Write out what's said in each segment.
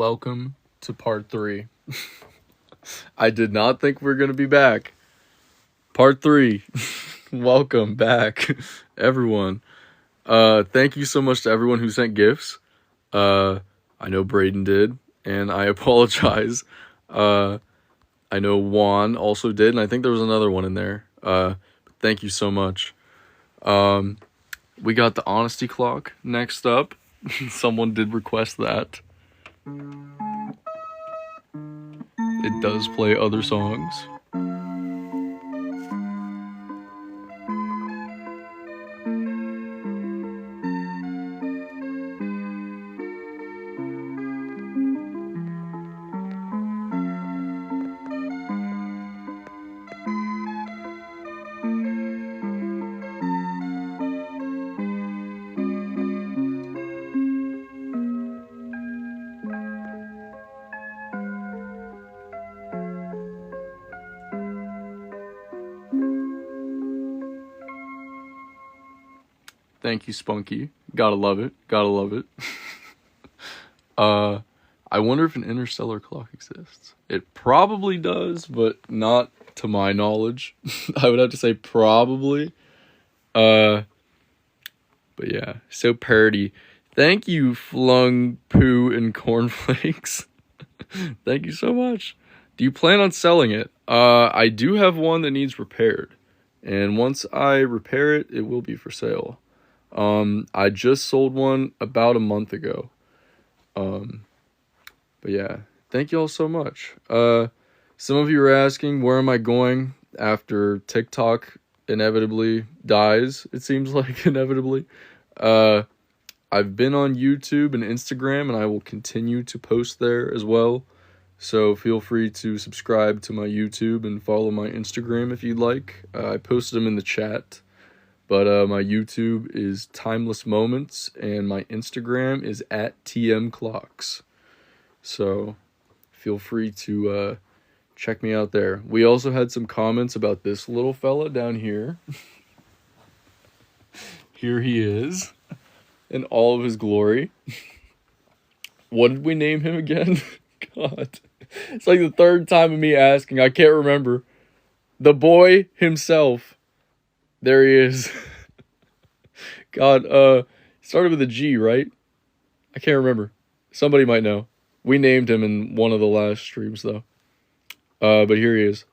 welcome to part 3. I did not think we were going to be back. Part 3. Welcome back, everyone. Thank you so much to everyone who sent gifts. I know Braden did, and I apologize. I know Juan also did, and I think there was another one in there. Thank you so much. We got the honesty clock next up. Someone did request that. It does play other songs. Thank you, Spunky. Gotta love it. Gotta love it. I wonder if an interstellar clock exists. It probably does, but not to my knowledge. I would have to say probably. But yeah, so parody. Thank you, Flung Poo and Cornflakes. Thank you so much. Do you plan on selling it? I do have one that needs repaired. And once I repair it, it will be for sale. I just sold one about a month ago. But yeah, thank you all so much. Some of you are asking, where am I going after TikTok inevitably dies? It seems like inevitably. I've been on YouTube and Instagram, and I will continue to post there as well. So feel free to subscribe to my YouTube and follow my Instagram if you'd like. I posted them in the chat. But my YouTube is Timeless Moments, and my Instagram is @TMClocks. So feel free to check me out there. We also had some comments about this little fella down here. Here he is in all of his glory. What did we name him again? God. It's like the third time of me asking. I can't remember. The boy himself. There he is. God, started with a G, right? I can't remember. Somebody might know. We named him in one of the last streams, though. But here he is.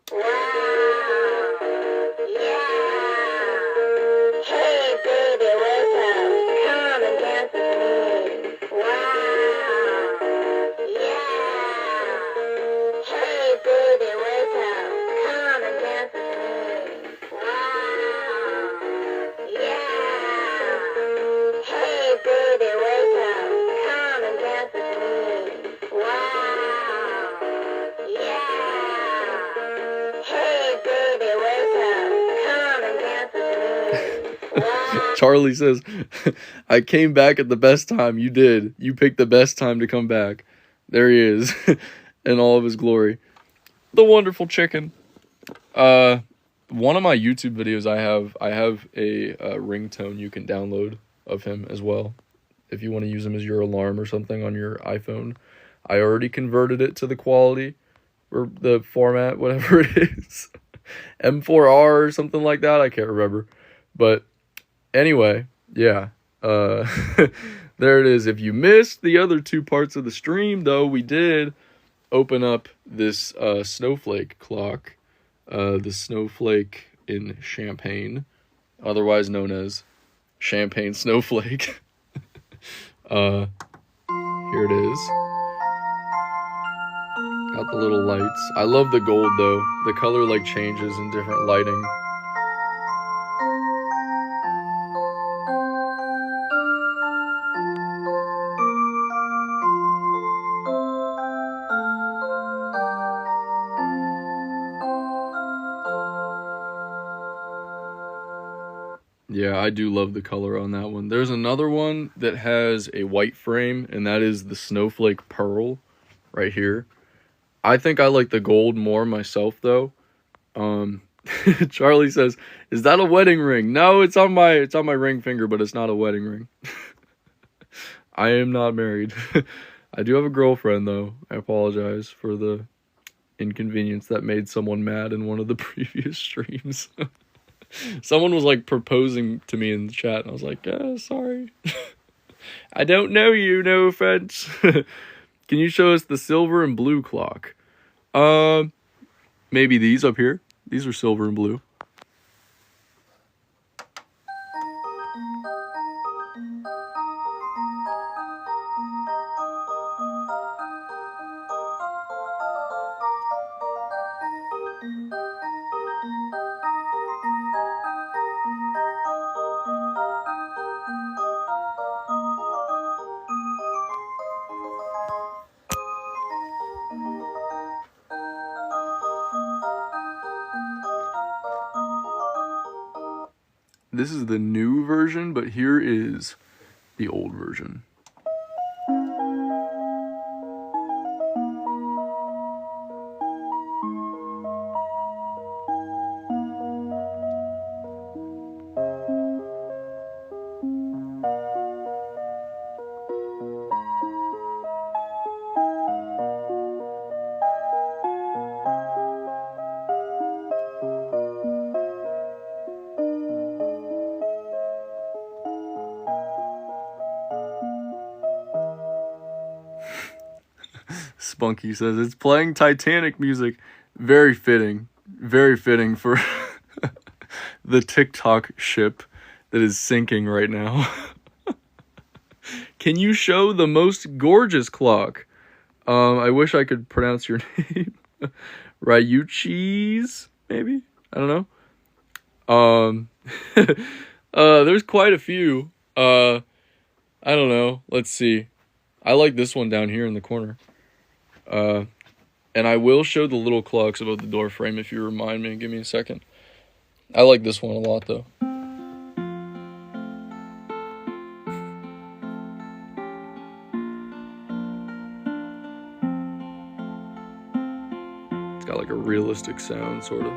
Charlie says, I came back at the best time. You did. You picked the best time to come back. There he is in all of his glory. The wonderful chicken. One of my YouTube videos I have a ringtone you can download of him as well. If you want to use him as your alarm or something on your iPhone. I already converted it to the quality or the format, whatever it is. M4R or something like that. I can't remember. But anyway, yeah, there it is. If you missed the other two parts of the stream, though, we did open up this snowflake clock, the snowflake in Champagne, otherwise known as Champagne Snowflake. Here it is. Got the little lights. I love the gold, though. The color, like, changes in different lighting. Yeah, I do love the color on that one. There's another one that has a white frame, and that is the Snowflake Pearl right here. I think I like the gold more myself, though. Charlie says, "Is that a wedding ring?" No, it's on my ring finger, but it's not a wedding ring. I am not married. I do have a girlfriend, though. I apologize for the inconvenience that made someone mad in one of the previous streams. Someone was like proposing to me in the chat, and I was like, sorry. I don't know you, no offense. Can you show us the silver and blue clock? Maybe these up here. These are silver and blue. This is the new version, but here is the old version. Spunky says it's playing Titanic music. Very fitting for the TikTok ship that is sinking right now. Can you show the most gorgeous clock? I wish I could pronounce your name. Ryuchi's, maybe? I don't know. There's quite a few. I don't know. Let's see. I like this one down here in the corner. And I will show the little clocks above the door frame if you remind me. Give me a second. I like this one a lot, though. It's got like a realistic sound, sort of.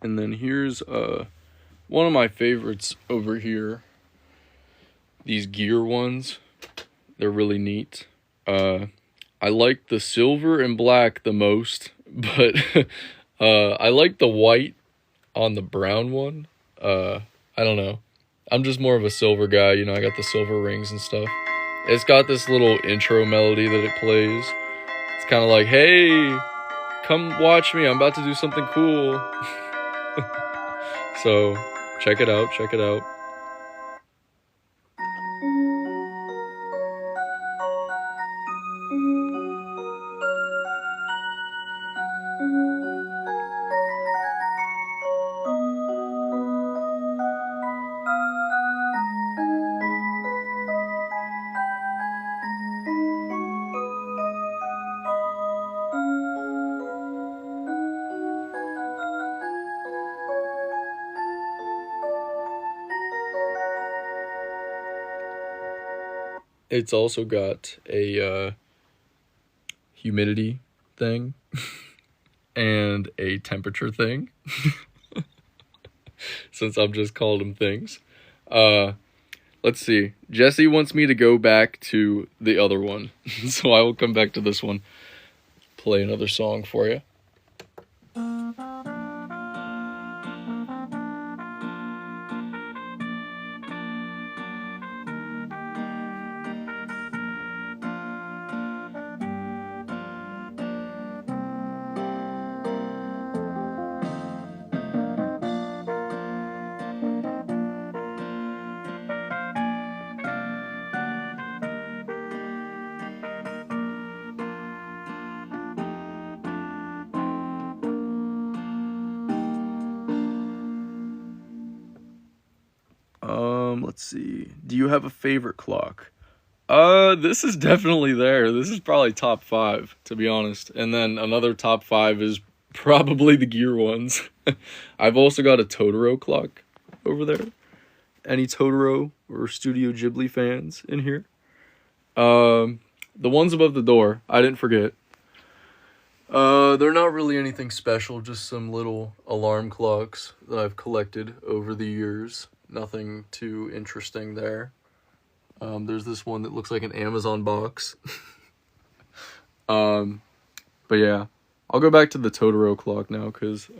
And then here's one of my favorites over here. These gear ones. They're really neat. I like the silver and black the most, but I like the white on the brown one. I don't know. I'm just more of a silver guy, you know, I got the silver rings and stuff. It's got this little intro melody that it plays. It's kind of like, hey, come watch me, I'm about to do something cool. So, check it out, check it out. It's also got a humidity thing and a temperature thing. Since I've just called them things. Let's see. Jesse wants me to go back to the other one. So I will come back to this one. Play another song for you. Let's see. Do you have a favorite clock? This is definitely there. This is probably top 5, to be honest. And then another top 5 is Probably the gear ones. I've also got a Totoro clock over there. Any Totoro or Studio Ghibli fans in here? The ones above the door, I didn't forget. They're not really anything special, just some little alarm clocks that I've collected over the years. Nothing too interesting there. There's this one that looks like an Amazon box. But yeah, I'll go back to the Totoro clock now, because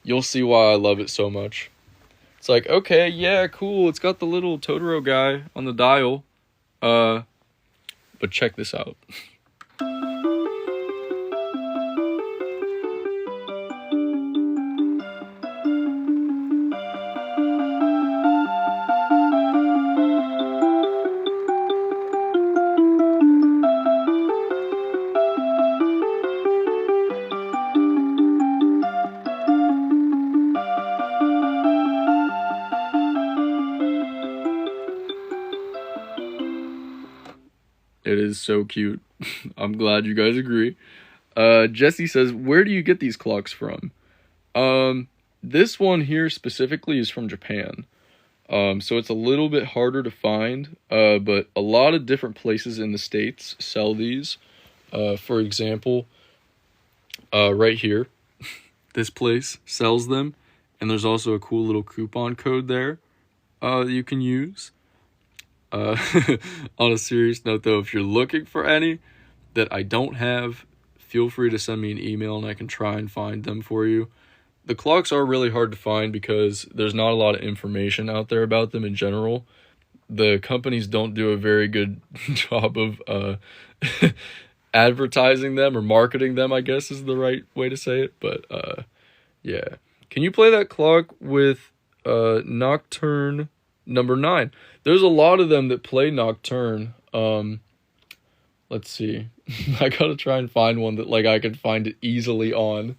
you'll see why I love it so much. It's like, okay, yeah, cool, it's got the little Totoro guy on the dial. But check this out. It is so cute. I'm glad you guys agree. Jesse says, where do you get these clocks from? This one here specifically is from Japan. So it's a little bit harder to find, but a lot of different places in the States sell these. For example, right here, this place sells them, and there's also a cool little coupon code there that you can use. On a serious note though, if you're looking for any that I don't have, feel free to send me an email and I can try and find them for you. The clocks are really hard to find because there's not a lot of information out there about them in general. The companies don't do a very good job of advertising them or marketing them, I guess is the right way to say it. But yeah. Can you play that clock with Nocturne number 9? There's a lot of them that play Nocturne. Let's see. I gotta try and find one that like I can find it easily on.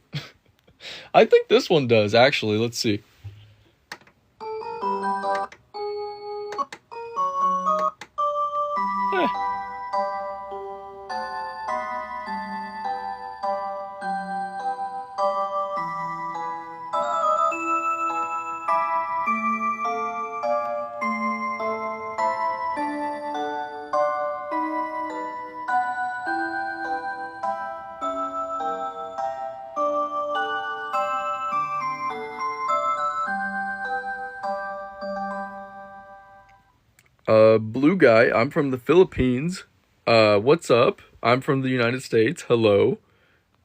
I think this one does, actually. Let's see. Eh. Blue guy, I'm from the Philippines. What's up? I'm from the United States. Hello.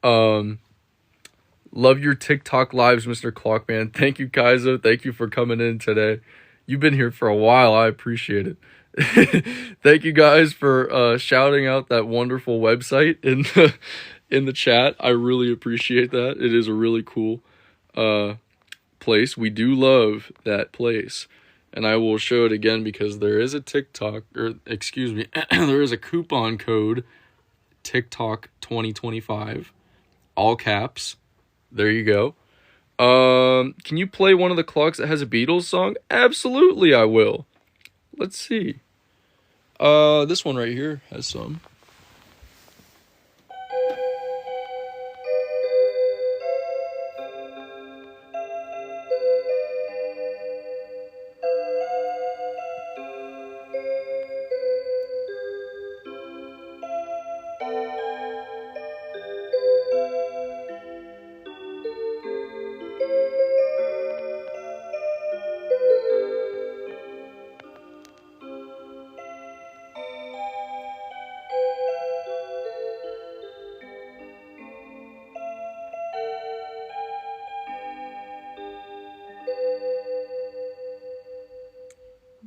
Love your TikTok lives, Mr. Clockman. Thank you, Kaizo. Thank you for coming in today. You've been here for a while. I appreciate it. Thank you guys for shouting out that wonderful website in the chat. I really appreciate that. It is a really cool place. We do love that place. And I will show it again because there is a TikTok, or excuse me, there is a coupon code, TikTok 2025, all caps. There you go. Can you play one of the clocks that has a Beatles song? Absolutely, I will. Let's see. This one right here has some.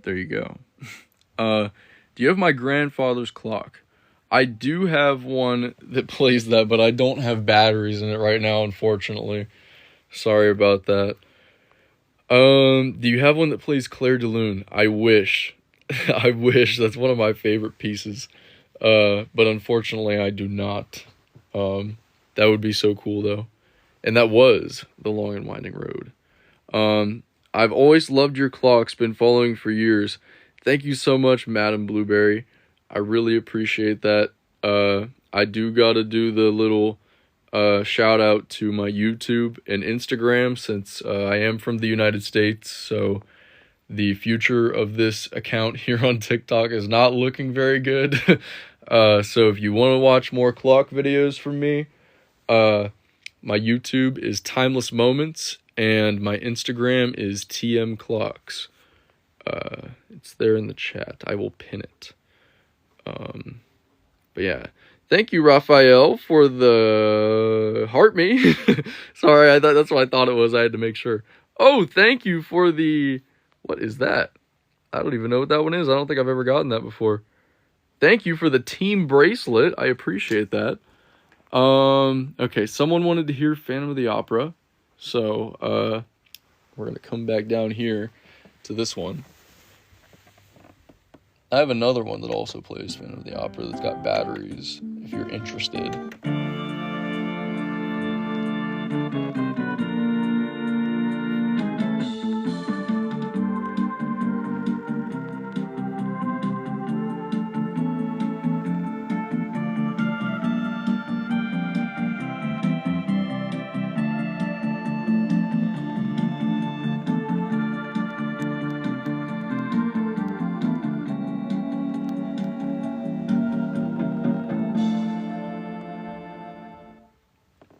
There you go. Do you have my grandfather's clock? I do have one that plays that, but I don't have batteries in it right now, unfortunately. Sorry about that. Do you have one that plays Clair de Lune? I wish. I wish. That's one of my favorite pieces. But unfortunately, I do not. That would be so cool, though. And that was The Long and Winding Road. I've always loved your clocks, been following for years. Thank you so much, Madam Blueberry. I really appreciate that. I do gotta do the little shout out to my YouTube and Instagram, since I am from the United States, so the future of this account here on TikTok is not looking very good. So if you want to watch more clock videos from me, my YouTube is Timeless Moments, and my Instagram is TM Clocks. It's there in the chat. I will pin it. But yeah, thank you, Raphael, for the heart me. Sorry, that's what I thought it was. I had to make sure. Oh, thank you for the... What is that? I don't even know what that one is. I don't think I've ever gotten that before. Thank you for the team bracelet. I appreciate that. Okay, someone wanted to hear Phantom of the Opera. So, we're going to come back down here to this one. I have another one that also plays Phantom of the Opera that's got batteries, if you're interested.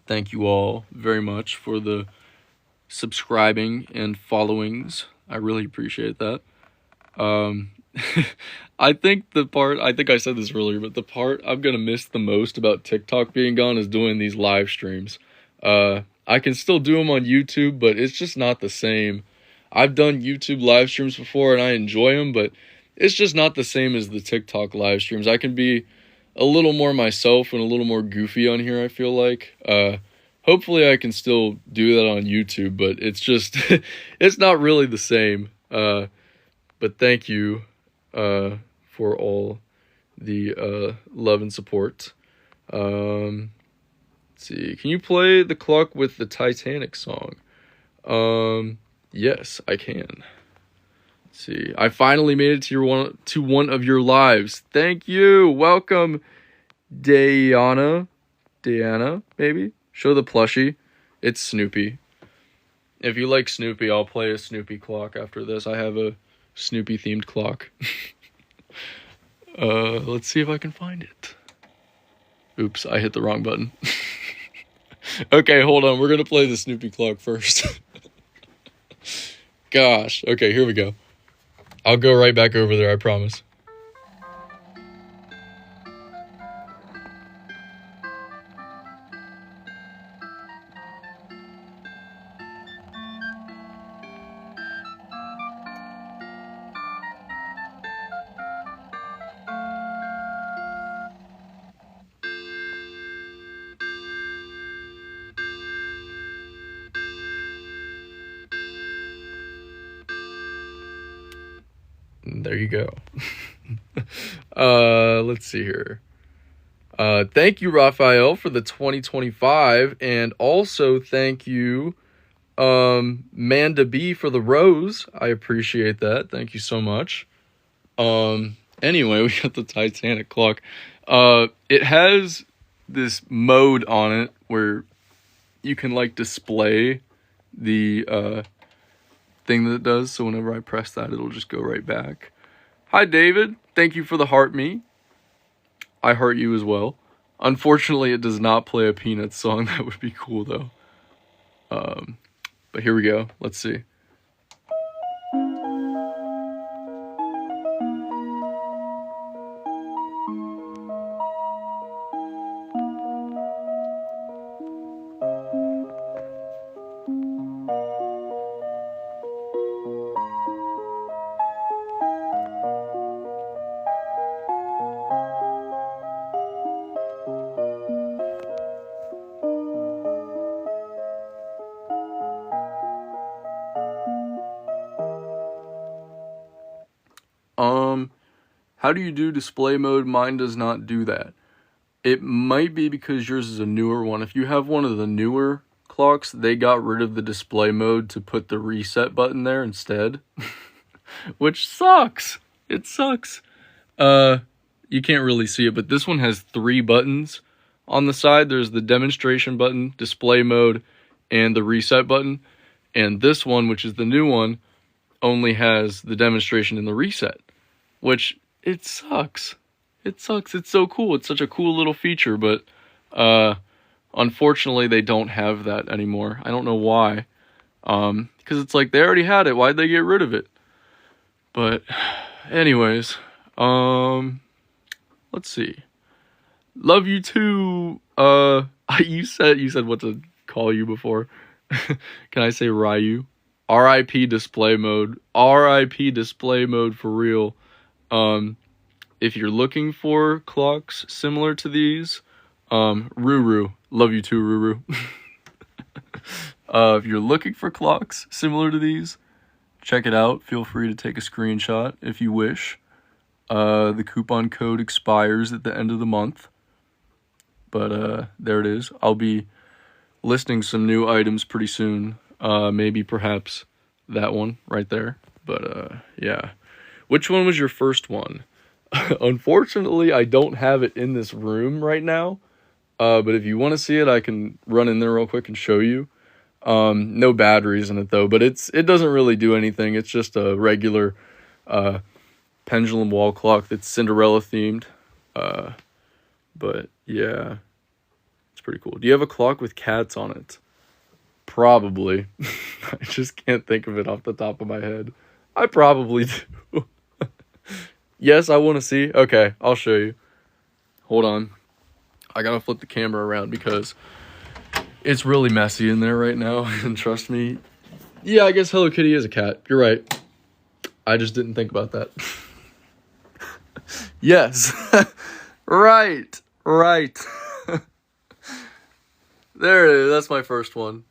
Thank you all very much for the subscribing and followings. I really appreciate that. I think I said this earlier, but the part I'm going to miss the most about TikTok being gone is doing these live streams. I can still do them on YouTube, but it's just not the same. I've done YouTube live streams before and I enjoy them, but it's just not the same as the TikTok live streams. I can be a little more myself and a little more goofy on here, I feel like. Hopefully I can still do that on YouTube, but it's just, it's not really the same. But thank you for all the love and support. Let's see, can you play the clock with the Titanic song? Yes, I can. Let's see, I finally made it to one of your lives. Thank you. Welcome, Diana, maybe? Show the plushie. It's Snoopy. If you like Snoopy, I'll play a Snoopy clock after this. I have a Snoopy themed clock. Let's see if I can find it. Oops, I hit the wrong button. Okay, hold on. We're gonna play the Snoopy clock first. Gosh. Okay, here we go. I'll go right back over there, I promise. There you go. Let's see here. Thank you, Raphael, for the 2025, and also thank you, Manda B, for the rose. I appreciate that. Thank you so much. Anyway, we got the Titanic clock. It has this mode on it where you can like display the thing that it does, so whenever I press that, it'll just go right back. Hi, David. Thank you for the heart me. I heart you as well. Unfortunately, it does not play a Peanuts song. That would be cool, though. But here we go. Let's see. How do you do display mode? Mine does not do that. It might be because yours is a newer one. If you have one of the newer clocks, they got rid of the display mode to put the reset button there instead. Which sucks. It sucks. You can't really see it, but this one has 3 buttons On the side, there's the demonstration button, display mode, and the reset button. And this one, which is the new one, only has the demonstration and the reset, which it sucks. It sucks. It's so cool. It's such a cool little feature, but unfortunately, they don't have that anymore. I don't know why. Because it's like they already had it. Why'd they get rid of it? But anyways, let's see. Love you too. You said what to call you before. Can I say Ryu? RIP display mode. RIP display mode for real. If you're looking for clocks similar to these, Ruru. Love you too, Ruru. If you're looking for clocks similar to these, check it out. Feel free to take a screenshot if you wish. The coupon code expires at the end of the month. But there it is. I'll be listing some new items pretty soon. Maybe perhaps that one right there. But yeah. Which one was your first one? Unfortunately, I don't have it in this room right now. But if you want to see it, I can run in there real quick and show you. No batteries in it though, but it doesn't really do anything. It's just a regular pendulum wall clock that's Cinderella themed. But yeah, it's pretty cool. Do you have a clock with cats on it? Probably. I just can't think of it off the top of my head. I probably do. Yes, I want to see. Okay, I'll show you. Hold on. I gotta flip the camera around because it's really messy in there right now. And trust me. Yeah, I guess Hello Kitty is a cat. You're right. I just didn't think about that. Yes. Right. There it is. That's my first one.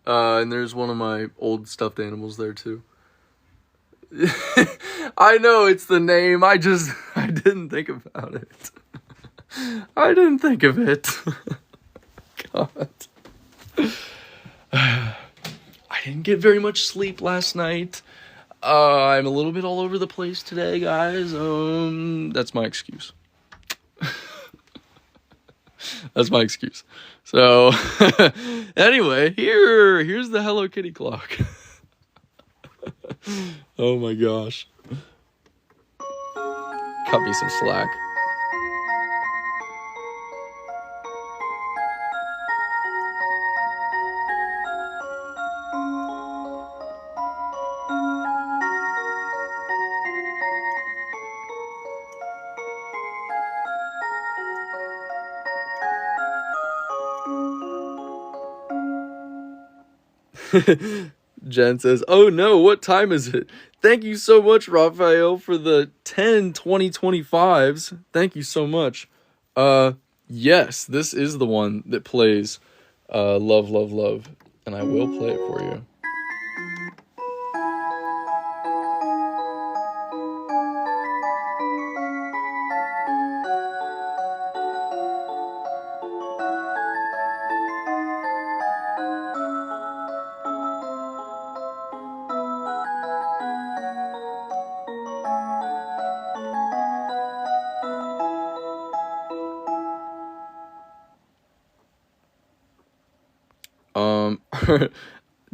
And there's one of my old stuffed animals there too. I know it's the name. I didn't think about it. I didn't think of it. God. I didn't get very much sleep last night. I'm a little bit all over the place today, guys. That's my excuse. That's my excuse. So, anyway, here's the Hello Kitty clock. Oh my gosh. Cut me some slack. Jen says, "Oh no, what time is it?" Thank you so much, Raphael, for the 10 2025s. Thank you so much. Yes, this is the one that plays Love, Love, Love. And I will play it for you.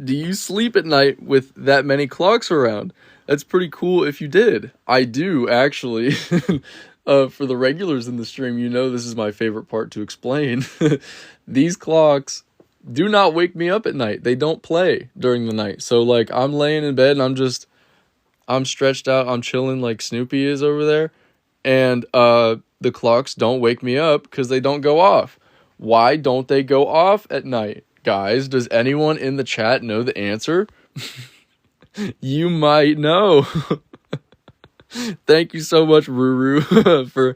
Do you sleep at night with that many clocks around? That's pretty cool if you did. I do, actually. For the regulars in the stream, you know this is my favorite part to explain. These clocks do not wake me up at night. They don't play during the night. So, like, I'm laying in bed and I'm stretched out, I'm chilling like Snoopy is over there. And the clocks don't wake me up because they don't go off. Why don't they go off at night? Guys, does anyone in the chat know the answer? You might know. Thank you so much, Ruru, for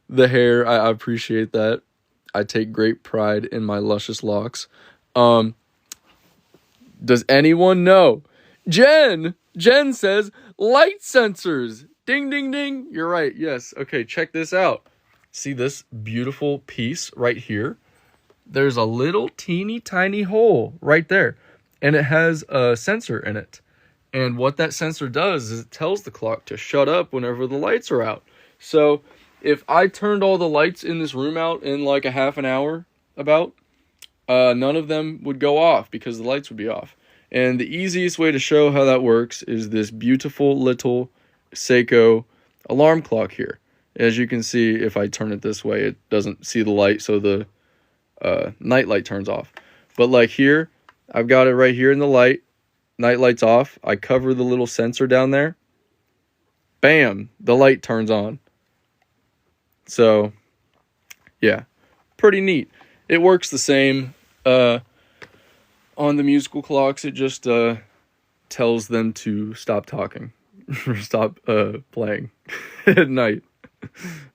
the hair. I appreciate that. I take great pride in my luscious locks. Does anyone know? Jen says light sensors. Ding, ding, ding. You're right. Yes. Okay, check this out. See this beautiful piece right here? There's a little teeny tiny hole right there, and it has a sensor in it. And what that sensor does is it tells the clock to shut up whenever the lights are out. So if I turned all the lights in this room out in like a half an hour, about, none of them would go off because the lights would be off. And the easiest way to show how that works is this beautiful little Seiko alarm clock here. As you can see, if I turn it this way, it doesn't see the light, so the night light turns off. But like here, I've got it right here in the light. Night light's off. I cover the little sensor down there. Bam! The light turns on. So, yeah. Pretty neat. It works the same on the musical clocks. It just tells them to stop talking. Or stop playing at night.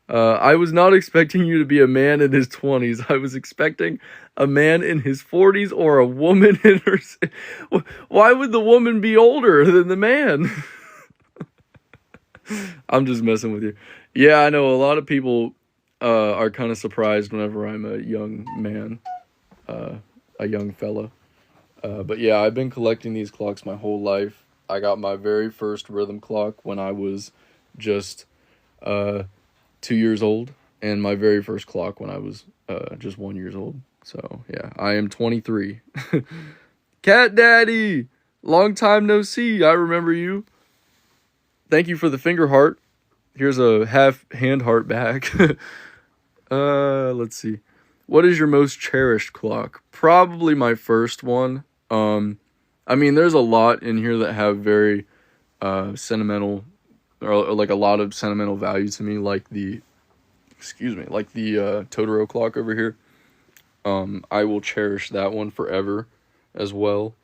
I was not expecting you to be a man in his 20s. I was expecting a man in his 40s or a woman in her... Why would the woman be older than the man? I'm just messing with you. Yeah, I know a lot of people are kind of surprised whenever I'm a young man, a young fella. But yeah, I've been collecting these clocks my whole life. I got my very first rhythm clock when I was just 2 years old, and my very first clock when I was just 1 year old. So yeah, I am 23. Cat Daddy, long time no see. I remember you. Thank you for the finger heart. Here's a half hand heart back. Let's see. What is your most cherished clock? Probably my first one. I mean, there's a lot in here that have very sentimental, or like a lot of sentimental value to me, like the Totoro clock over here. I will cherish that one forever as well.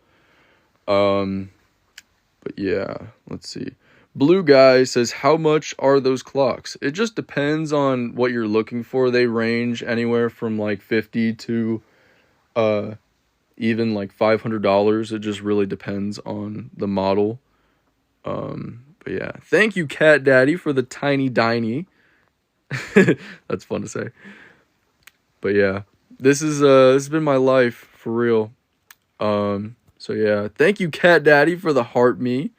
But yeah, let's see. Blue Guy says, how much are those clocks? It just depends on what you're looking for. They range anywhere from like $50 to even like $500. It just really depends on the model. But yeah, thank you, Cat Daddy, for the tiny diny. That's fun to say. But yeah, this has been my life for real. So yeah, thank you, Cat Daddy, for the heart me.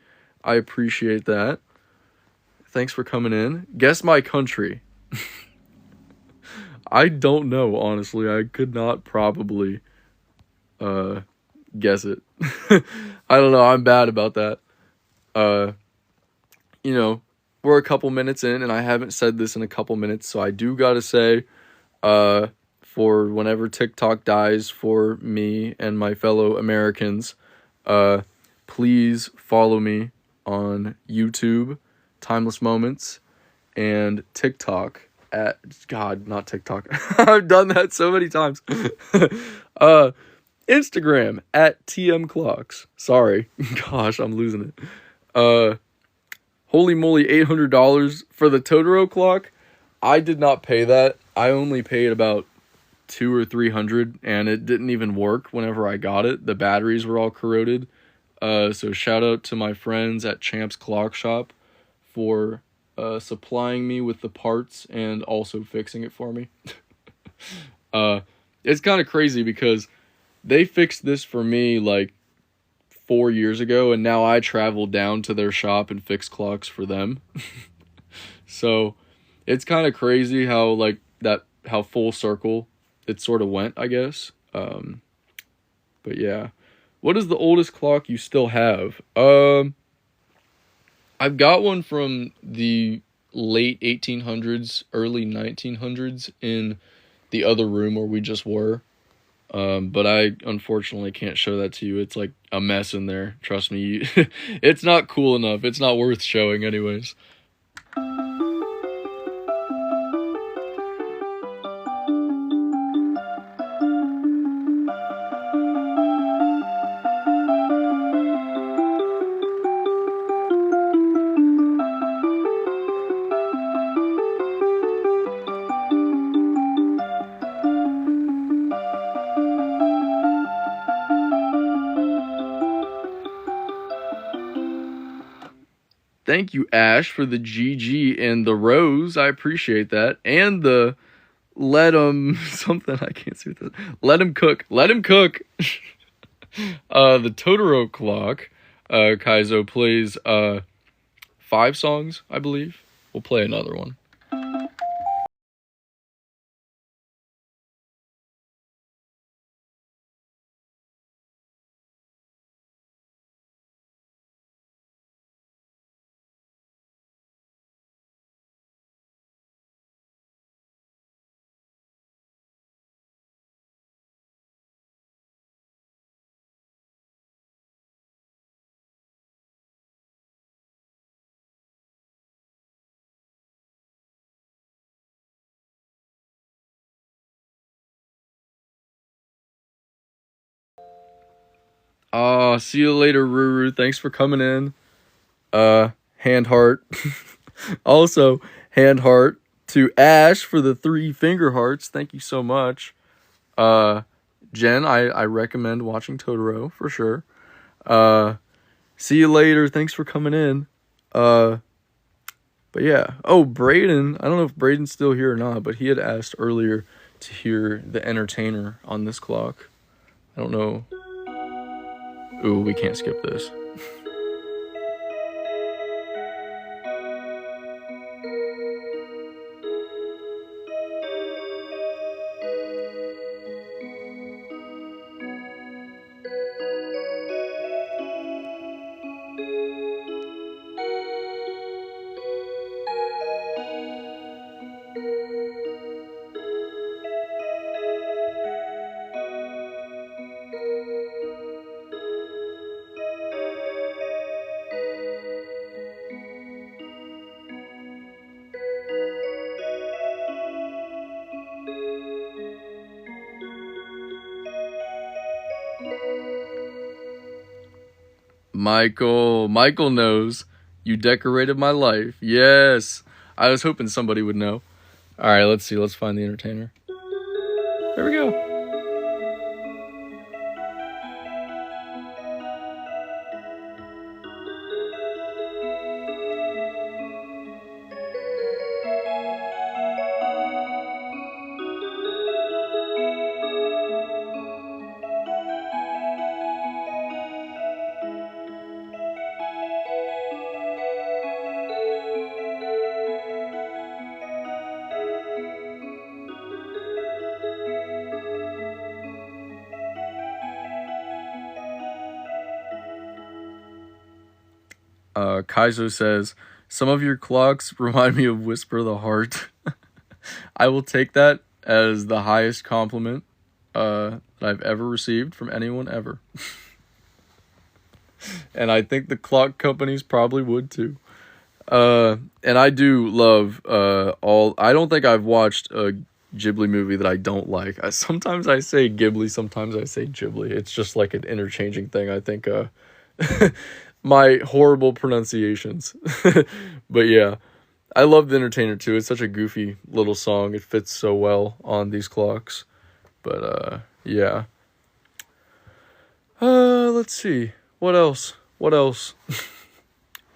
I appreciate that. Thanks for coming in. Guess my country. I don't know, honestly. I could not probably guess it. I don't know. I'm bad about that. You know, we're a couple minutes in, and I haven't said this in a couple minutes, so I do gotta say, for whenever TikTok dies for me and my fellow Americans, please follow me on YouTube, Timeless Moments, and TikTok at... God, not TikTok. I've done that so many times. Instagram at TM Clocks. Sorry. Gosh, I'm losing it. Holy moly, $800 for the Totoro clock. I did not pay that. I only paid about $200 or $300, and it didn't even work whenever I got it. The batteries were all corroded. So shout out to my friends at Champ's Clock Shop for supplying me with the parts and also fixing it for me. It's kind of crazy because they fixed this for me like 4 years ago, and now I travel down to their shop and fix clocks for them. So it's kind of crazy how how full circle it sort of went, I guess. But yeah. What is the oldest clock you still have? I've got one from the late 1800s, early 1900s in the other room where we just were. But I unfortunately can't show that to you. It's like a mess in there. Trust me. It's not cool enough. It's not worth showing anyways. Thank you, Ash, for the GG and the rose. I appreciate that. And the let him something. I can't see what that. Let him cook. Let him cook. The Totoro clock. Kaizo plays 5 songs, I believe. We'll play another one. See you later, Ruru. Thanks for coming in. Hand heart. Also, hand heart to Ash for the 3 finger hearts. Thank you so much. Jen, I recommend watching Totoro for sure. See you later. Thanks for coming in. But yeah. Oh, Braden. I don't know if Braden's still here or not, but he had asked earlier to hear The Entertainer on this clock. I don't know. Ooh, we can't skip this. Michael knows. You decorated my life. Yes. I was hoping somebody would know. All right, let's see. Let's find the entertainer. There we go. Kaizo says, some of your clocks remind me of Whisper the Heart. I will take that as the highest compliment that I've ever received from anyone ever. And I think the clock companies probably would too. And I do love I don't think I've watched a Ghibli movie that I don't like. Sometimes I say Ghibli, sometimes I say Ghibli. It's just like an interchanging thing. I think my horrible pronunciations. But yeah, I love The Entertainer too. It's such a goofy little song. It fits so well on these clocks. But yeah. Let's see. What else?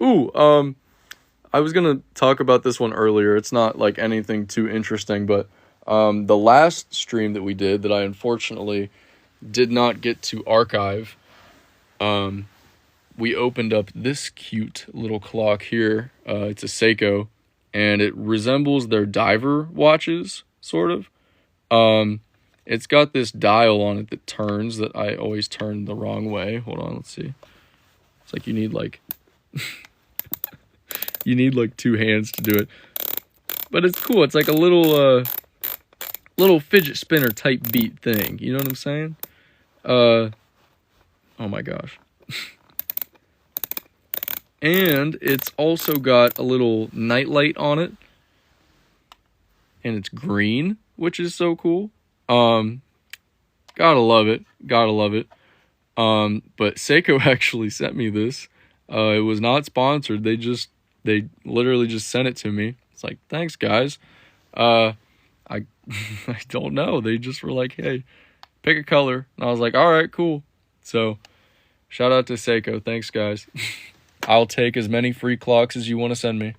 Ooh, I was gonna talk about this one earlier. It's not like anything too interesting, but the last stream that we did that I unfortunately did not get to archive, we opened up this cute little clock here. It's a Seiko, and it resembles their diver watches, sort of. It's got this dial on it that turns that I always turn the wrong way. Hold on, let's see. It's like you need like you need like 2 hands to do it. But it's cool. It's like a little fidget spinner type beat thing. You know what I'm saying? Oh my gosh. And it's also got a little nightlight on it. And it's green, which is so cool. Gotta love it. But Seiko actually sent me this. It was not sponsored. They literally just sent it to me. It's like, thanks guys. I I don't know. They just were like, hey, pick a color. And I was like, all right, cool. So shout out to Seiko. Thanks guys. I'll take as many free clocks as you want to send me.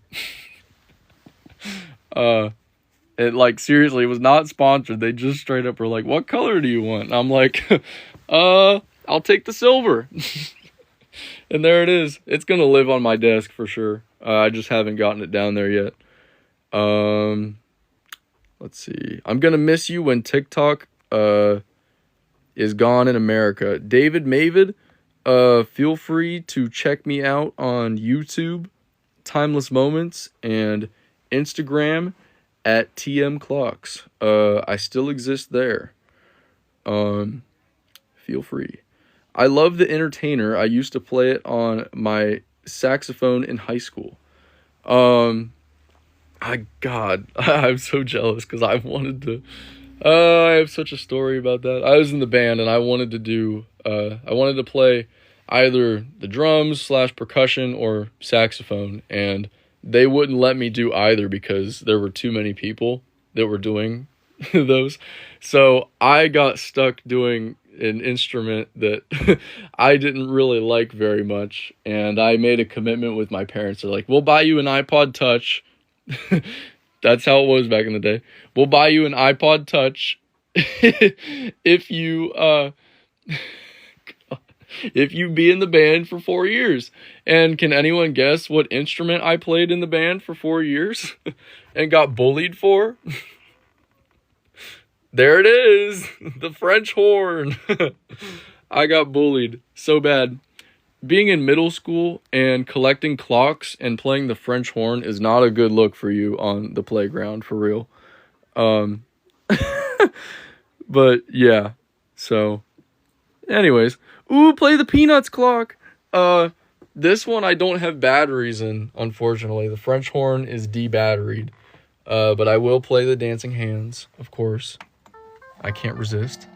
It like seriously, it was not sponsored. They just straight up were like, what color do you want? And I'm like, I'll take the silver. And there it is. It's gonna live on my desk for sure. I just haven't gotten it down there yet. Let's see. I'm gonna miss you when TikTok is gone in America. David Mavid, feel free to check me out on YouTube, Timeless Moments, and Instagram at TM Clocks. I still exist there. Feel free. I love The Entertainer. I used to play it on my saxophone in high school. I'm so jealous because I wanted to. I have such a story about that. I was in the band and I wanted to do I wanted to play either the drums / percussion or saxophone, and they wouldn't let me do either because there were too many people that were doing those. So I got stuck doing an instrument that I didn't really like very much, and I made a commitment with my parents. They're like, we'll buy you an iPod Touch. That's how it was back in the day. We'll buy you an iPod Touch if you be in the band for 4 years. And can anyone guess what instrument I played in the band for 4 years and got bullied for? There it is, the French horn. I got bullied so bad. Being in middle school and collecting clocks and playing the French horn is not a good look for you on the playground, for real. But yeah, so anyways, play the Peanuts clock. This one I don't have batteries in, unfortunately. The French horn is de-batteried. But I will play the Dancing Hands, of course. I can't resist.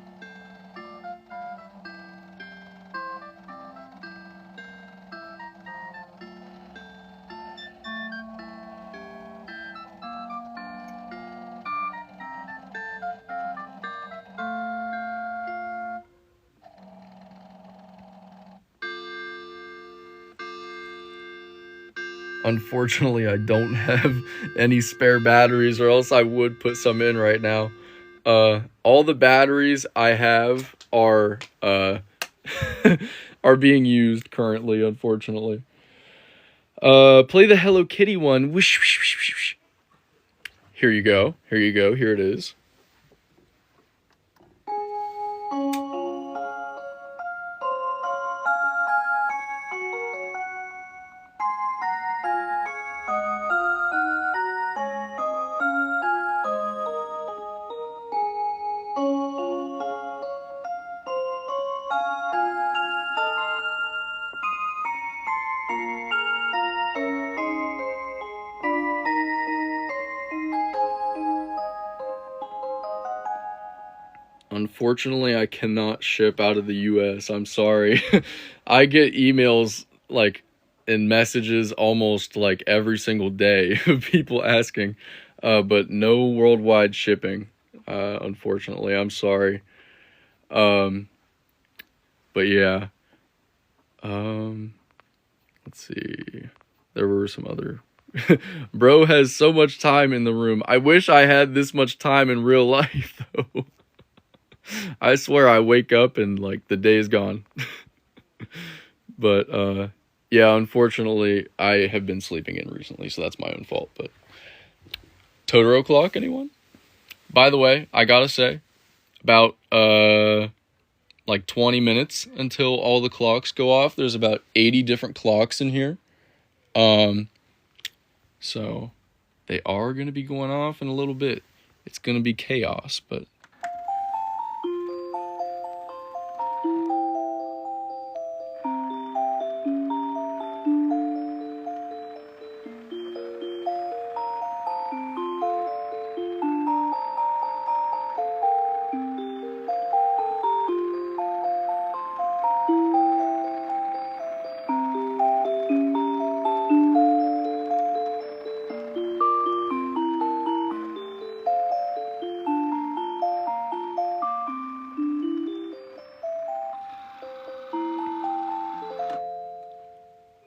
Unfortunately, I don't have any spare batteries, or else I would put some in right now. All the batteries I have are are being used currently, unfortunately. Play the Hello Kitty one. Whoosh, whoosh, whoosh, whoosh. Here you go. Here you go. Here it is. Unfortunately, I cannot ship out of the US. I'm sorry. I get emails like and messages almost like every single day of people asking, but no worldwide shipping. Unfortunately, I'm sorry. But yeah. Let's see. There were some other. Bro has so much time in the room. I wish I had this much time in real life, though. I swear I wake up and like the day is gone. But yeah, unfortunately I have been sleeping in recently, so that's my own fault. But Totoro clock, anyone? By the way, I gotta say, about like 20 minutes until all the clocks go off. There's about 80 different clocks in here. So they are gonna be going off in a little bit. It's gonna be chaos, but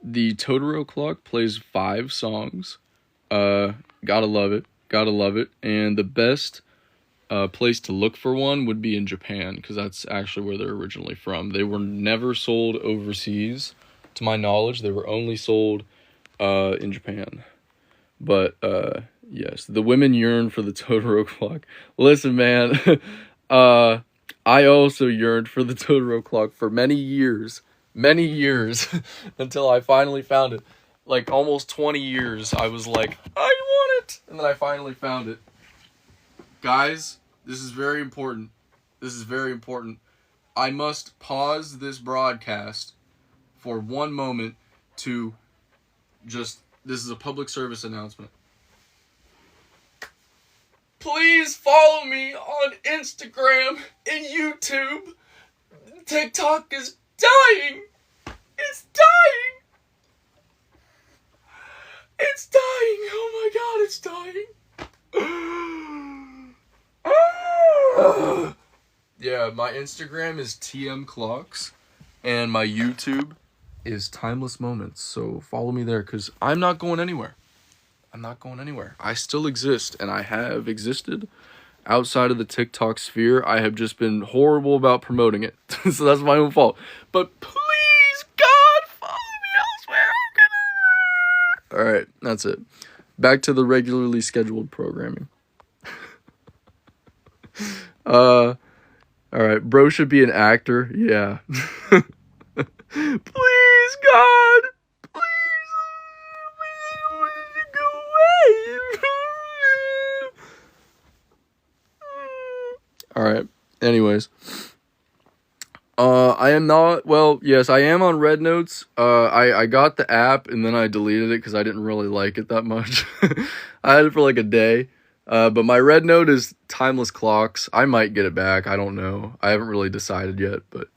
the Totoro clock plays 5 songs. Gotta love it. Gotta love it. And the best place to look for one would be in Japan, because that's actually where they're originally from. They were never sold overseas, to my knowledge. They were only sold in Japan. But yes, the women yearn for the Totoro clock. Listen, man, I also yearned for the Totoro clock for many years, until I finally found it. Like almost 20 years, I was like, I want it, and then I finally found it. Guys, this is very important. This is very important. I must pause this broadcast for one moment to just, this is a public service announcement. Please follow me on Instagram and YouTube TikTok is dying. It's dying. It's dying. Oh my god, it's dying. Yeah, my Instagram is TM Clocks, and my YouTube is Timeless Moments. So follow me there, because I'm not going anywhere. I'm not going anywhere. I still exist, and I have existed outside of the TikTok sphere. I have just been horrible about promoting it. So that's my own fault. But please, God, follow me elsewhere. Alright, that's it. Back to the regularly scheduled programming. Alright, bro should be an actor. Yeah. Please, God. Please. I want it to go away. Alright, anyways. I am not, well, yes, I am on Red Notes. I got the app and then I deleted it because I didn't really like it that much. I had it for like a day. But my Red Note is Timeless Clocks. I might get it back. I don't know. I haven't really decided yet, but,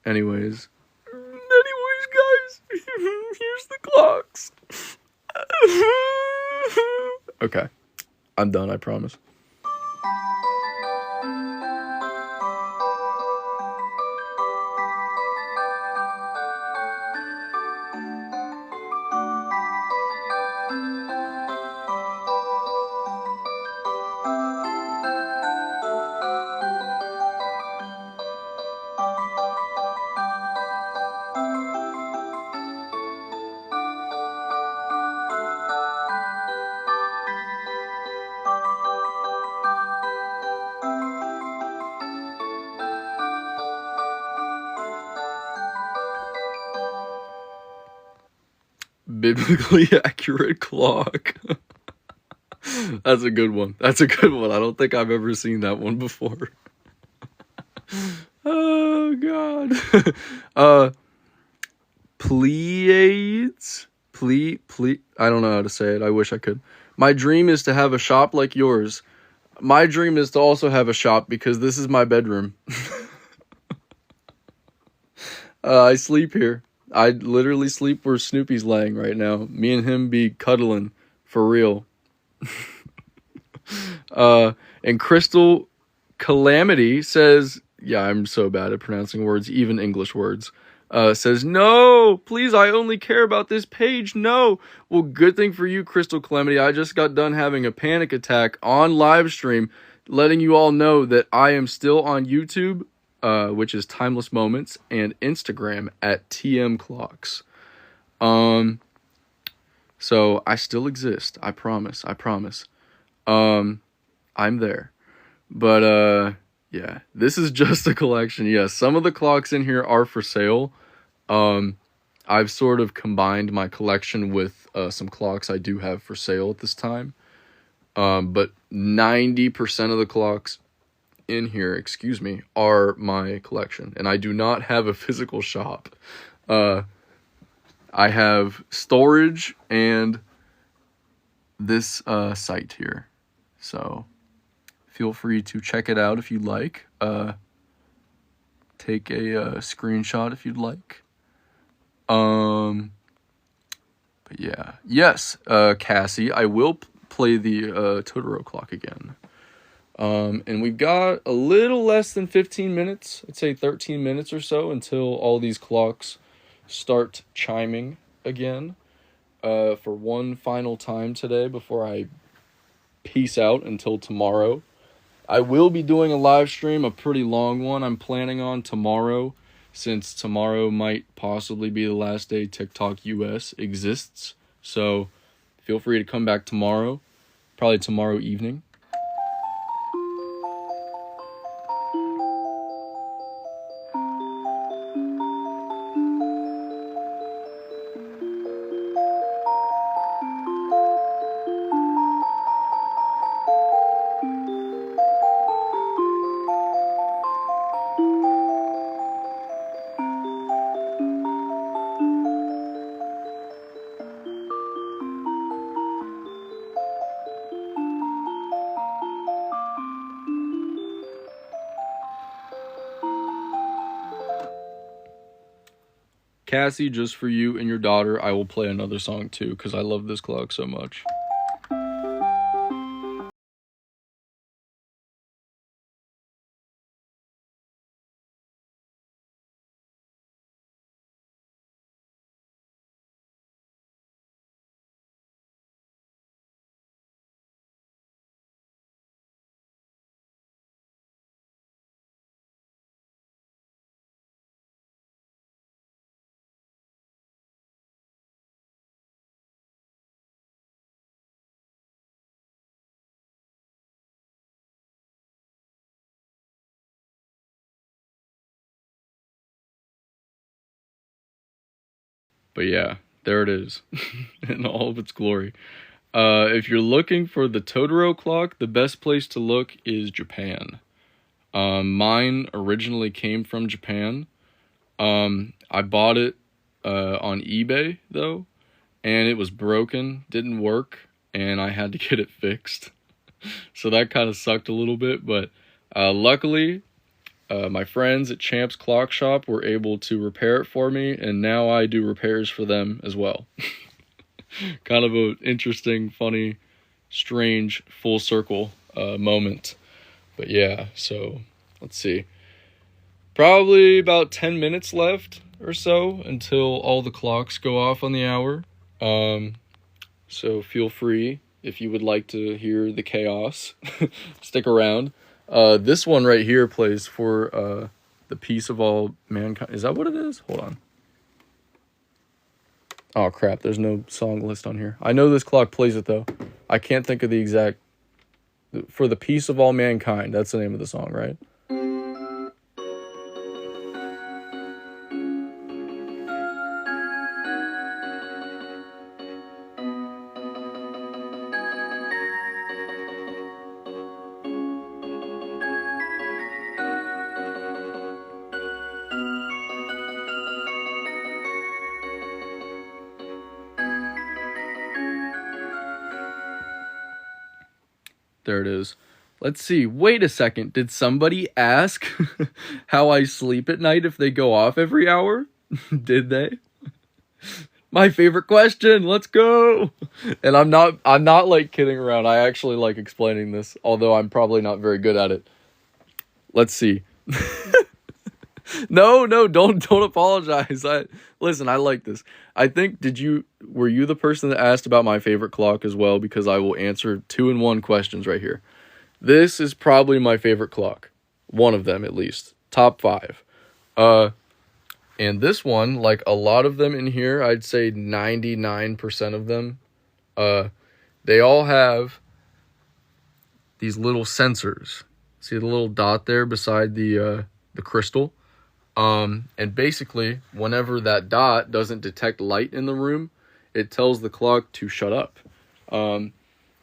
anyways. Anyways, guys, here's the clocks. Okay, I'm done, I promise. Biblically accurate clock. That's a good one. That's a good one. I don't think I've ever seen that one before. Oh god. Pleiades? I don't know how to say it. I wish I could. My dream is to have a shop like yours. My dream is to also have a shop because this is my bedroom. I sleep here. I literally sleep where Snoopy's laying right now. Me and him be cuddling for real. And Crystal Calamity says, yeah, I'm so bad at pronouncing words, even English words. Says, no, please, I only care about this page, no. Well, good thing for you, Crystal Calamity. I just got done having a panic attack on live stream, letting you all know that I am still on YouTube, which is Timeless Moments, and Instagram at TM Clocks. So I still exist. I promise. I'm there. But, yeah, this is just a collection. Yes, some of the clocks in here are for sale. I've sort of combined my collection with some clocks I do have for sale at this time. But 90% of the clocks in here, are my collection. And I do not have a physical shop. I have storage and this site here. So feel free to check it out if you'd like. Take a screenshot if you'd like. But yeah. Yes, Cassie, I will play the Totoro clock again. And we've got a little less than 15 minutes. I'd say 13 minutes or so until all these clocks start chiming again. For one final time today before I peace out until tomorrow. I will be doing a live stream, a pretty long one. I'm planning on tomorrow, since tomorrow might possibly be the last day TikTok US exists. So feel free to come back tomorrow, probably tomorrow evening. Cassie, just for you and your daughter, I will play another song too, because I love this clock so much. But yeah, there it is in all of its glory. If you're looking for the Totoro clock, the best place to look is Japan. Mine originally came from Japan. I bought it on eBay though, and it was broken, didn't work, and I had to get it fixed. So that kind of sucked a little bit, but luckily, my friends at Champ's Clock Shop were able to repair it for me, and now I do repairs for them as well. Kind of a interesting, funny, strange, full circle moment. But yeah, so let's see. Probably about 10 minutes left or so until all the clocks go off on the hour. So feel free, if you would like to hear the chaos, stick around. This one right here plays for the peace of all mankind. Is that what it is? Hold on. Oh crap, there's no song list on here. I know this clock plays it though. I can't think of the exact... For the peace of all mankind, that's the name of the song, right? There it is. Let's see. Wait a second. Did somebody ask how I sleep at night if they go off every hour? Did they? My favorite question. Let's go. And I'm not like kidding around. I actually like explaining this, although I'm probably not very good at it. Let's see. No, don't apologize. Listen, I like this. I think were you the person that asked about my favorite clock as well? Because I will answer 2-in-1 questions right here. This is probably my favorite clock. One of them at least. Top 5. And this one, like a lot of them in here, I'd say 99% of them, they all have these little sensors. See the little dot there beside the crystal? And basically, whenever that dot doesn't detect light in the room, it tells the clock to shut up.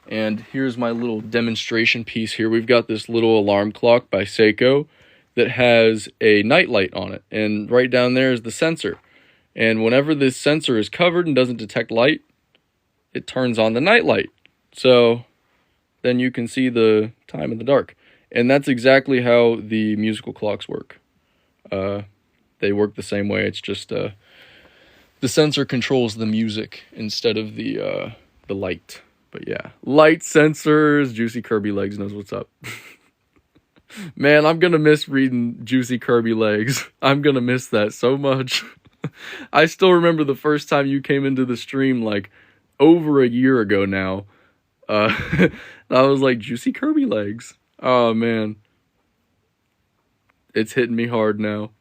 And here's my little demonstration piece here. We've got this little alarm clock by Seiko that has a night light on it. And right down there is the sensor. And whenever this sensor is covered and doesn't detect light, it turns on the night light. So then you can see the time in the dark. And that's exactly how the musical clocks work. They work the same way. It's just the sensor controls the music instead of the light. But yeah, light sensors. Juicy Kirby Legs knows what's up. Man, I'm gonna miss reading Juicy Kirby Legs. I'm gonna miss that so much. I still remember the first time you came into the stream, like over a year ago now. I was like, Juicy Kirby Legs. Oh man, it's hitting me hard now.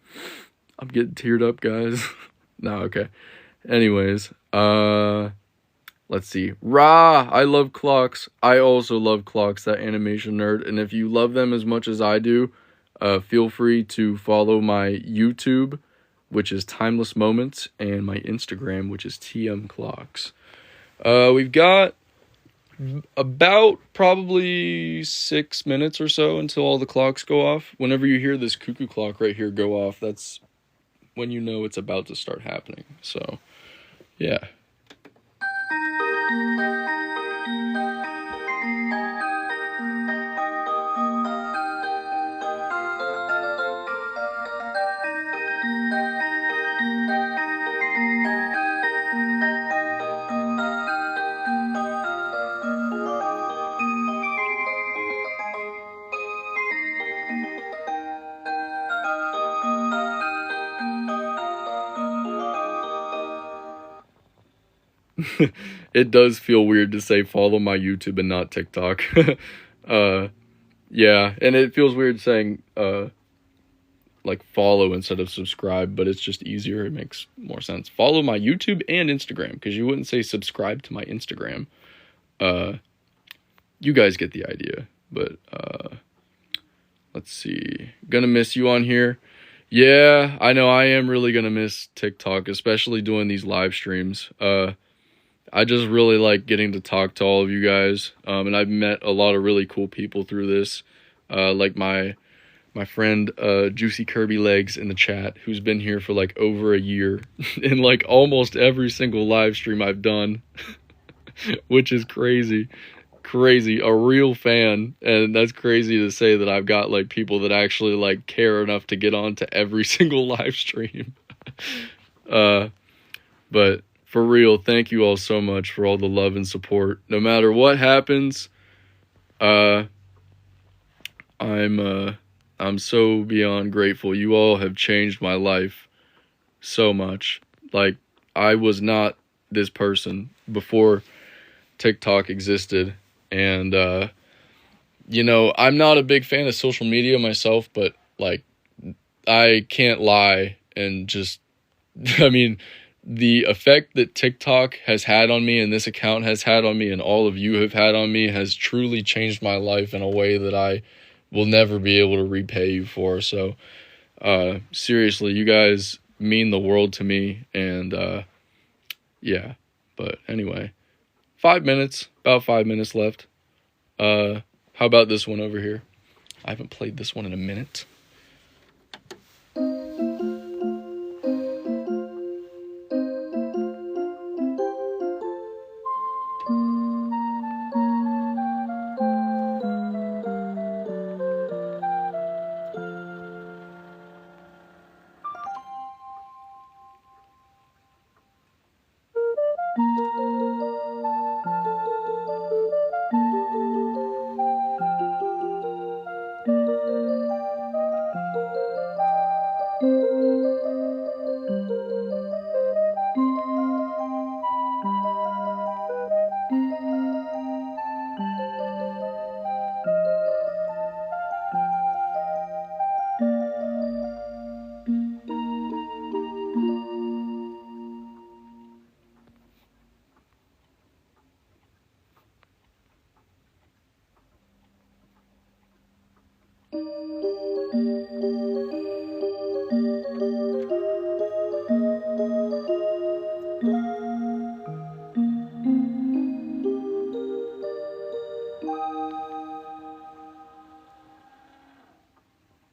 I'm getting teared up, guys. No, okay. Anyways, let's see. Rah! I love clocks. I also love clocks, that animation nerd. And if you love them as much as I do, feel free to follow my YouTube, which is Timeless Moments, and my Instagram, which is TM Clocks. We've got about probably 6 minutes or so until all the clocks go off. Whenever you hear this cuckoo clock right here go off, that's when you know it's about to start happening. So, yeah. It does feel weird to say follow my YouTube and not TikTok. Yeah, and it feels weird saying like follow instead of subscribe, but it's just easier. It makes more sense. Follow my YouTube and Instagram, because you wouldn't say subscribe to my Instagram. You guys get the idea. But let's see. Gonna miss you on here. Yeah, I know I am really gonna miss TikTok, especially doing these live streams. I just really like getting to talk to all of you guys. And I've met a lot of really cool people through this. Like my friend Juicy Kirby Legs in the chat, who's been here for like over a year in like almost every single live stream I've done, which is crazy. A real fan. And that's crazy to say that I've got like people that actually like care enough to get on to every single live stream. But for real, thank you all so much for all the love and support. No matter what happens, I'm so beyond grateful. You all have changed my life so much. Like, I was not this person before TikTok existed. And, you know, I'm not a big fan of social media myself, but, like, I can't lie and just, I mean, the effect that TikTok has had on me and this account has had on me and all of you have had on me has truly changed my life in a way that I will never be able to repay you for. So, seriously, you guys mean the world to me. And, yeah, but anyway, 5 minutes, about 5 minutes left. How about this one over here? I haven't played this one in a minute.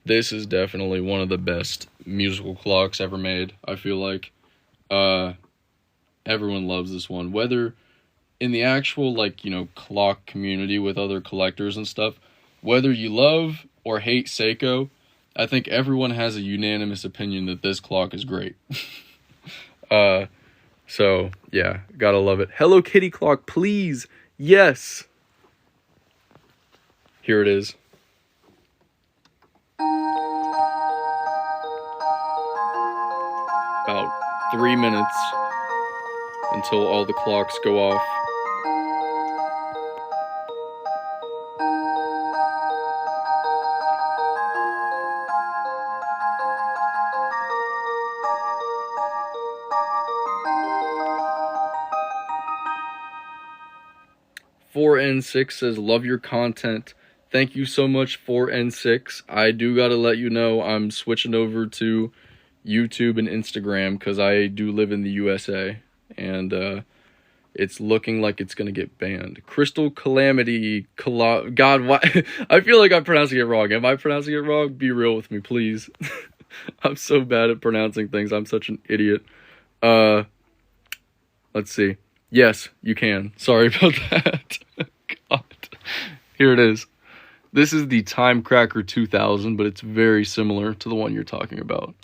This is definitely one of the best musical clocks ever made, I feel like. Everyone loves this one. Whether in the actual, like, you know, clock community with other collectors and stuff, whether you love or hate Seiko, I think everyone has a unanimous opinion that this clock is great. So, yeah, gotta love it. Hello Kitty clock, please. Yes. Here it is. About 3 minutes until all the clocks go off. "4N6 says, love your content. Thank you so much, 4N6. I do gotta let you know I'm switching over to YouTube and Instagram because I do live in the USA. And it's looking like it's gonna get banned. Crystal Calamity, God, why? I feel like I'm pronouncing it wrong. Am I pronouncing it wrong? Be real with me, please. I'm so bad at pronouncing things. I'm such an idiot. Let's see. Yes, you can. Sorry about that. God. Here it is. This is the Timecracker 2000, but it's very similar to the one you're talking about.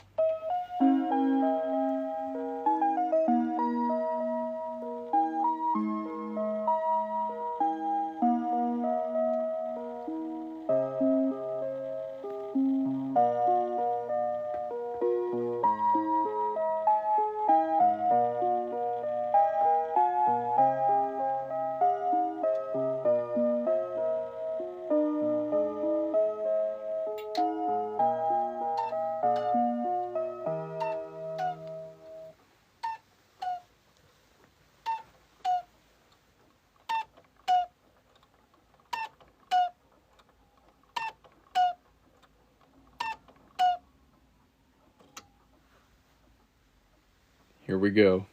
here we go.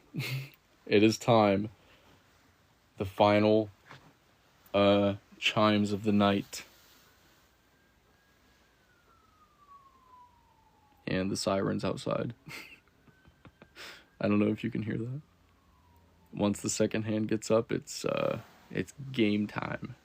It is time. The final chimes of the night. And the sirens outside. I don't know if you can hear that. Once the second hand gets up, it's game time.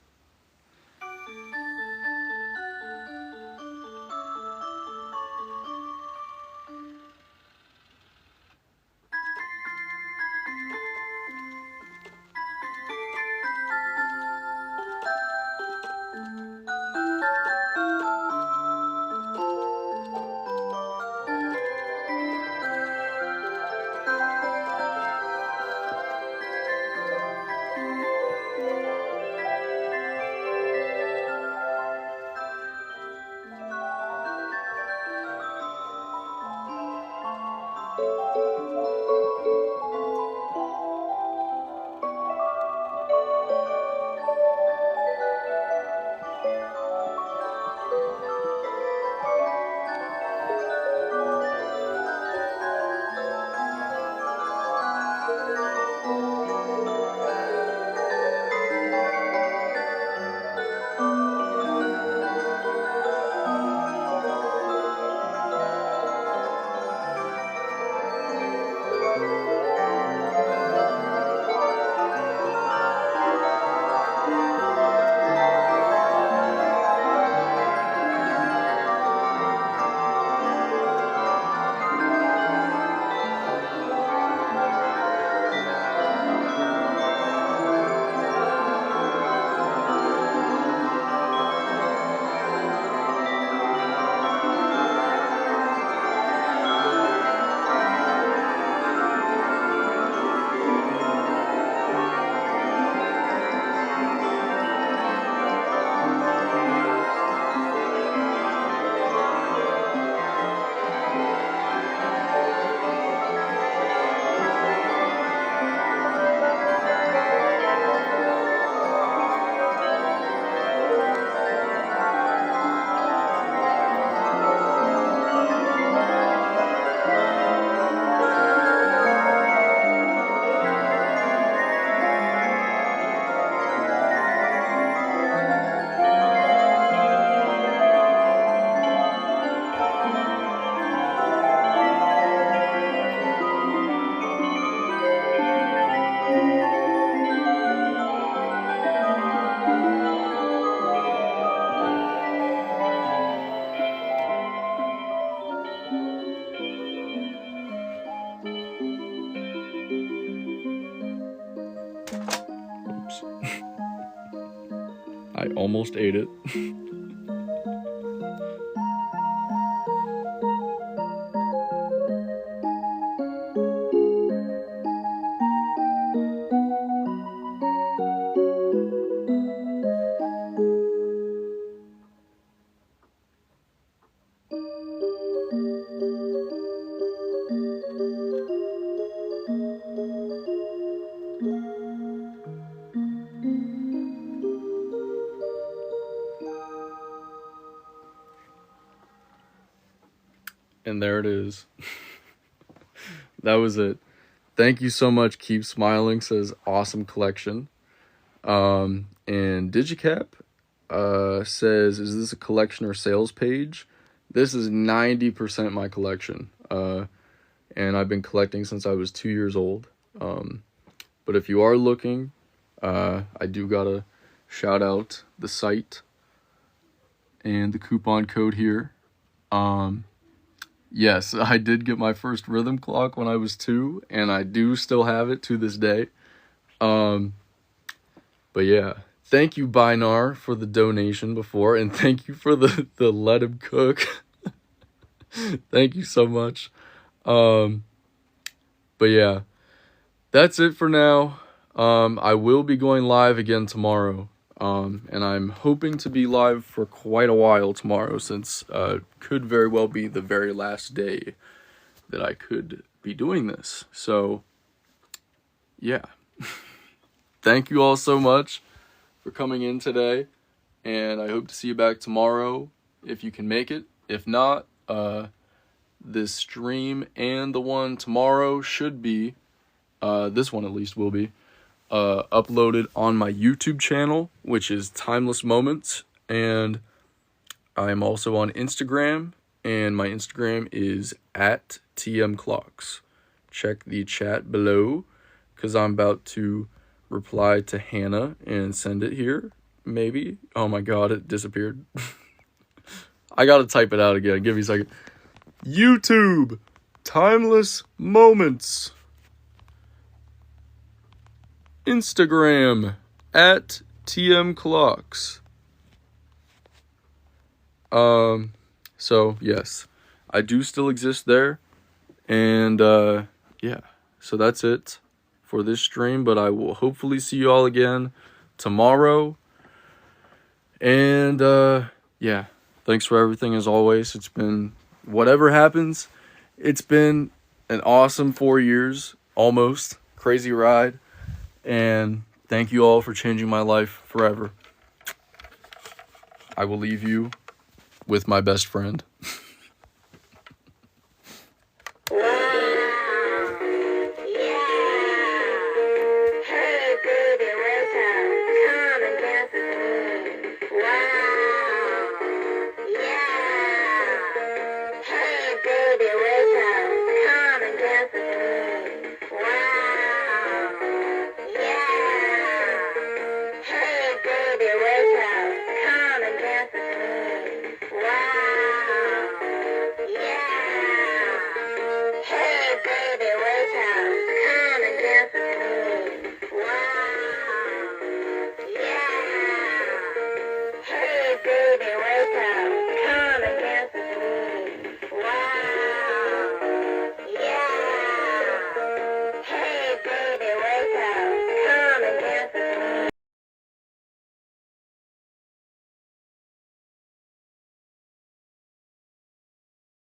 Oops. I almost ate it. And there it is. That was it. Thank you so much. Keep Smiling says awesome collection. And Digicap says, is this a collection or sales page? This is 90% my collection. And I've been collecting since I was 2 years old. But if you are looking, I do gotta shout out the site and the coupon code here. Yes, I did get my first rhythm clock when I was 2, and I do still have it to this day. But yeah, thank you, Binar, for the donation before, and thank you for the let him cook. Thank you so much. But yeah, that's it for now. I will be going live again tomorrow. And I'm hoping to be live for quite a while tomorrow, since could very well be the very last day that I could be doing this. So, yeah. Thank you all so much for coming in today, and I hope to see you back tomorrow if you can make it. If not, this stream and the one tomorrow should be, this one at least will be, uploaded on my YouTube channel, which is Timeless Moments, and I'm also on Instagram, and my Instagram is at TMClocks. Check the chat below, because I'm about to reply to Hannah and send it here, maybe. Oh my god, it disappeared. I gotta type it out again. Give me a second. YouTube, Timeless Moments. Instagram, at TMClocks. So, yes, I do still exist there. And, yeah, so that's it for this stream. But I will hopefully see you all again tomorrow. And, yeah, thanks for everything as always. It's been, whatever happens, it's been an awesome 4 years, almost. Crazy ride. And thank you all for changing my life forever. I will leave you with my best friend. Wow.